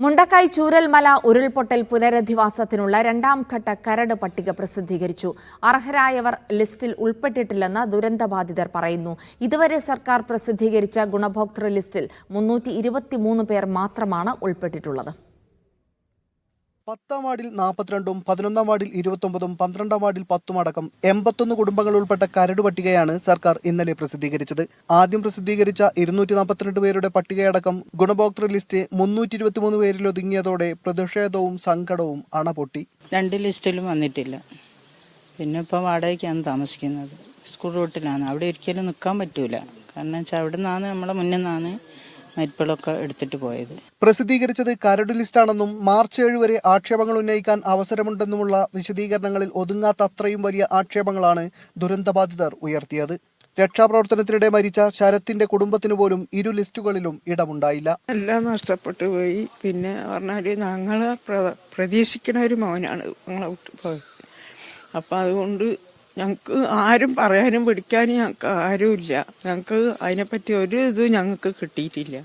മുണ്ടക്കൈ ചൂരൽമല ഉരുൾപൊട്ടൽ പുനരധിവാസത്തിനുള്ള രണ്ടാം ഘട്ട കരട് പട്ടിക പ്രസിദ്ധീകരിച്ചു. അർഹരായവർ ലിസ്റ്റിൽ ഉൾപ്പെട്ടിട്ടില്ലെന്ന് ദുരന്തബാധിതർ പറയുന്നു. ഇതുവരെ സർക്കാർ പ്രസിദ്ധീകരിച്ച ഗുണഭോക്തൃ ലിസ്റ്റിൽ 323 പേർ മാത്രമാണ് ഉൾപ്പെട്ടിട്ടുള്ളത്. 10-ാം വാർഡിൽ 42-ഉം 11-ാം വാർഡിൽ 29-ഉം 12-ാം വാർഡിൽ 10-ഉം അടക്കം 81 കുടുംബങ്ങൾ ഉൾപ്പെട്ട കരട് പട്ടികയാണ് സർക്കാർ ഇന്നലെ പ്രസിദ്ധീകരിച്ചത്. ആദ്യം പ്രസിദ്ധീകരിച്ച 242 പേരുടെ പട്ടികയടക്കം ഗുണഭോക്തൃ ലിസ്റ്റ് 323 പേരിലൊതുങ്ങിയതോടെ പ്രതിഷേധവും സങ്കടവും അണപൊട്ടി. 2 ലിസ്റ്റിലും വന്നിട്ടില്ല. പിന്നെ ഇപ്പോൾ വാടകയ്ക്കാണ് താമസിക്കുന്നത്. സ്കൂൾ റൂട്ടിലാണ്. അവിടെ ഒരിക്കലും നിൽക്കാൻ പറ്റൂല. കാരണം വെച്ചാൽ അവിടെ നിന്നാണ് നമ്മളെ മുന്നിൽ നിന്നാണ് മരിപ്പുകളൊക്കെ എടുത്തിട്ട് പോയത്. പ്രസിദ്ധീകരിച്ചത് കരട് ലിസ്റ്റാണെന്നും മാർച്ച് 7 വരെ ആക്ഷേപങ്ങൾ ഉന്നയിക്കാൻ അവസരമുണ്ടെന്നുമുള്ള വിശദീകരണങ്ങളിൽ ഒതുങ്ങാത്ത അത്രയും വലിയ ആക്ഷേപങ്ങളാണ് ദുരന്തബാധിതർ ഉയർത്തിയത്. രക്ഷാപ്രവർത്തനത്തിനിടെ മരിച്ച ശരത്തിന്റെ കുടുംബത്തിന് പോലും ഇരു ലിസ്റ്റുകളിലും ഇടമുണ്ടായില്ല. എല്ലാം നഷ്ടപ്പെട്ടു പോയി. പിന്നെ പറഞ്ഞാല് ഞങ്ങളെ പ്രതീക്ഷിക്കുന്ന ഒരു മോനാണ് ഞങ്ങളെ വിട്ടു പോയത്. അപ്പം അതുകൊണ്ട് ഞങ്ങൾക്ക് ആരും പറയാനും പിടിക്കാനും ഞങ്ങൾക്ക് ആരുമില്ല. ഞങ്ങൾക്ക് അതിനെപ്പറ്റി ഒരു ഇതും ഞങ്ങൾക്ക് കിട്ടിയിട്ടില്ല.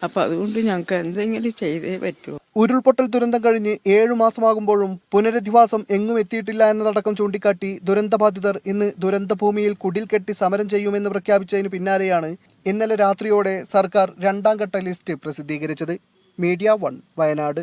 അപ്പം അതുകൊണ്ട് ഞങ്ങൾക്ക് എന്തെങ്കിലും ചെയ്തേ പറ്റൂ. ഉരുൾപൊട്ടൽ ദുരന്തം കഴിഞ്ഞ് 7 മാസമാകുമ്പോഴും പുനരധിവാസം എങ്ങും എത്തിയിട്ടില്ല എന്നതടക്കം ചൂണ്ടിക്കാട്ടി ദുരന്തബാധിതർ ഇന്ന് ദുരന്തഭൂമിയിൽ കുടിൽ കെട്ടി സമരം ചെയ്യുമെന്ന് പ്രഖ്യാപിച്ചതിന് പിന്നാലെയാണ് ഇന്നലെ രാത്രിയോടെ സർക്കാർ രണ്ടാം ഘട്ട ലിസ്റ്റ് പ്രസിദ്ധീകരിച്ചത്. മീഡിയ 1 വയനാട്.